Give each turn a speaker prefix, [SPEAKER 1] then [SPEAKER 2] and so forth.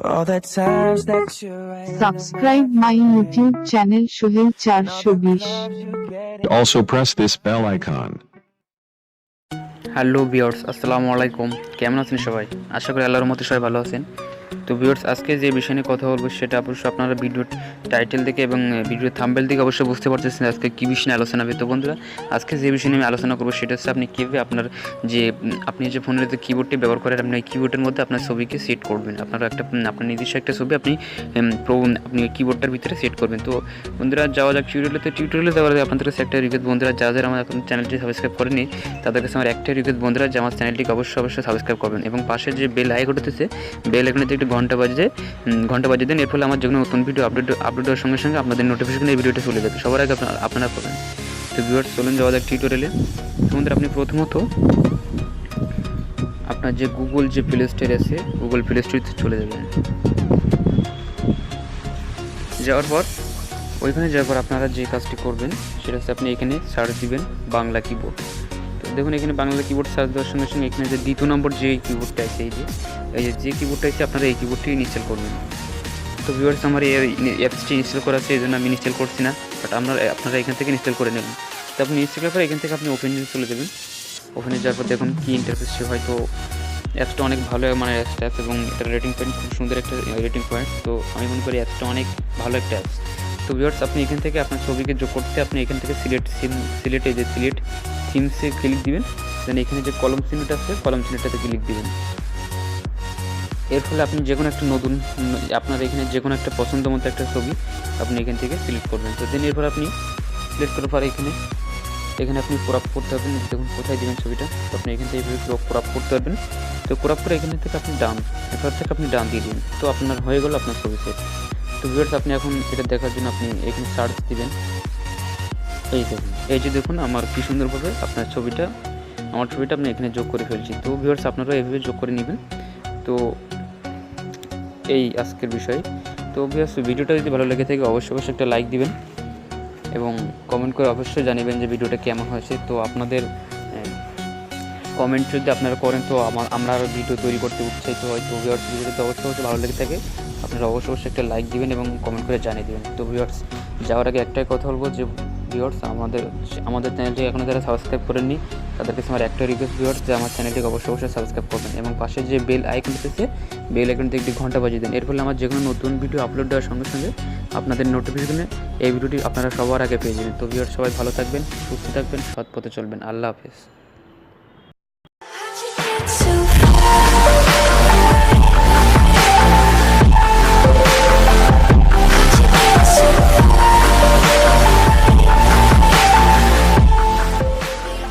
[SPEAKER 1] All the times that you ran
[SPEAKER 2] Subscribe my YouTube channel Sohel 420.
[SPEAKER 3] Also press this bell icon.
[SPEAKER 4] Hello viewers, আসসালামু আলাইকুম। কেমন আছেন সবাই? আশা করি আল্লাহর রহমতে সবাই ভালো আছেন। তো ভিউয়ার্স, আজকে যে বিষয় নিয়ে কথা বলবো সেটা অবশ্যই আপনারা ভিডিওর টাইটেল দেখে এবং ভিডিওর থাম্বনেল দেখে অবশ্যই বুঝতে পারতেছেন আজকে কী বিষয় নিয়ে আলোচনা হবে। তো বন্ধুরা, আজকে যে বিষয় নিয়ে আমি আলোচনা করবো সেটা হচ্ছে আপনি কীভাবে আপনি যে ফোনের যে কিবোর্ডটি ব্যবহার করেন, আপনি এই কিবোর্ডের মধ্যে আপনার ছবিকে সেট করবেন। আপনার নিজস্ব একটা ছবি আপনি কিবোর্ডটার ভিতরে সেট করবেন। তো বন্ধুরা, যাওয়া যাক টিউটোরিয়ালে যাওয়ার আগে আপনাদের কাছে একটা রিকোয়েস্ট বন্ধুরা, যারা আমার এখন চ্যানেলটি সাবস্ক্রাইব করেনি তাদের কাছে আমার একটা রিকোয়েস্ট বন্ধুরা, যে আমার চ্যানেলটিকে অবশ্যই সাবস্ক্রাইব করবেন এবং পাশে যে বেল আইকন উঠেছে বেল আইকনে একটু ঘন্টা বাজিয়ে দেন। এর ফলে আমার যখন নতুন ভিডিও আপলোড হওয়ার সঙ্গে সঙ্গে আপনাদের নোটিফিকেশন এই ভিডিওটা চলে যাবে, সবার আগে আপনারা পাবেন। তো ভিউয়ার্স, চলুন যাওয়া যাক টিউটোরিয়ালে। বন্ধুরা, আপনি প্রথমত আপনার যে গুগল যে প্লে স্টোর আছে, গুগল প্লে স্টোরে চলে যাবেন। যাওয়ার পর আপনারা যে কাজটি করবেন সেটা হচ্ছে আপনি এখানে সার্চ দিবেন বাংলা কিবোর্ড। তো দেখুন, এখানে বাংলা কিবোর্ড সার্চ দেওয়ার সঙ্গে সঙ্গে এখানে যে দ্বিতীয় নম্বর যে কিবোর্ডটা আছে, যে কিবোর্ডটা আছে আপনারা এই কিবোর্ডটি ইনস্টল করবেন। তো ভিউয়ার্স, আমার এই অ্যাপসটি ইনস্টল করা আছে, এই জন্য আমি ইনস্টল করছি না, বাট আপনারা এখান থেকে ইনস্টল করে নেবেন। তো আপনি ইনস্টল করার পর এখান থেকে আপনি ওপেনে চলে যাবেন। ওপেনে যাওয়ার পর দেখুন কী ইন্টারফেসটি, হয়তো অ্যাপসটা অনেক ভালো একটা অ্যাপস এবং এটার রেটিং পয়েন্ট খুব সুন্দর একটা রেটিং পয়েন্ট। তো আমি মনে করি অ্যাপসটা অনেক ভালো একটা অ্যাপস। তো ভিউয়ার্স, আপনি এখান থেকে আপনার ছবিকে যোগ করতে আপনি এখান থেকে সিলেক্ট থিমসে ক্লিক দিবেন। দেন এখানে যে কলম চিহ্নটা আছে, কলম চিহ্নটাতে ক্লিক দিবেন। এর ফলে আপনি যে কোনো একটা আপনার এখানে যে কোনো একটা পছন্দ মতো একটা ছবি আপনি এখান থেকে সিলেক্ট করবেন। তো দেন এরপর আপনি সিলেক্ট করার পর এখানে আপনি ক্রপ করতে পারবেন। দেখুন কোথায় দেবেন ছবিটা, তো আপনি এখান থেকে ক্রপ করতে পারবেন। তো ক্রপ করে এখান থেকে আপনি ডান দিয়ে দিন। তো আপনার হয়ে গেল আপনার ছবি সেট। তো ভিউয়ার্স, আপনি এখন এটা দেখার জন্য আপনি এখানে সার্চ দিবেন। এই যে দেখুন আমার কি সুন্দরভাবে আমার ছবিটা আপনি এখানে যোগ করে ফেলছি। তো ভিউয়ার্স, আপনারাও এইভাবে যোগ করে নেবেন। তো এই আজকের বিষয়। তো ভিউয়ার্স, ভিডিওটা যদি ভালো লেগে থাকে অবশ্যই একটা লাইক দিবেন এবং কমেন্ট করে অবশ্যই জানাবেন যে ভিডিওটা কেমন হয়েছে। তো আপনাদের কমেন্ট যদি আপনারা করেন তো আমরা আরও ভিডিও তৈরি করতে উৎসাহিত হয়। তো ভিউয়ার্স, ভিডিওটা অবশ্যই ভালো লেগে থাকে আপনারা অবশ্যই একটা লাইক দিবেন এবং কমেন্ট করে জানিয়ে দেবেন। তো ভিউয়ার্স, যাওয়ার আগে একটাই কথা বলবো যে ভিউয়ার্স, আমাদের চ্যানেলটি এখনও যারা সাবস্ক্রাইব করেননি তাদের কাছে আমার একটা রিকোয়েস্ট ভিউয়ার্স, যে আমার চ্যানেলটিকে অবশ্যই সাবস্ক্রাইব করবেন এবং পাশে যে বেল আইকন আছে বেল আইকনটি একটি ঘন্টা বাজিয়ে দেন। এর ফলে আমার যে কোনো নতুন ভিডিও আপলোড দেওয়ার সঙ্গে সঙ্গে আপনাদের নোটিফিকেশনে এই ভিডিওটি আপনারা সবার আগে পেয়ে যাবেন। তো ভিউয়ার্স, সবাই ভালো থাকবেন, সুস্থ থাকবেন, সৎ পথে চলবেন। আল্লাহ হাফেজ।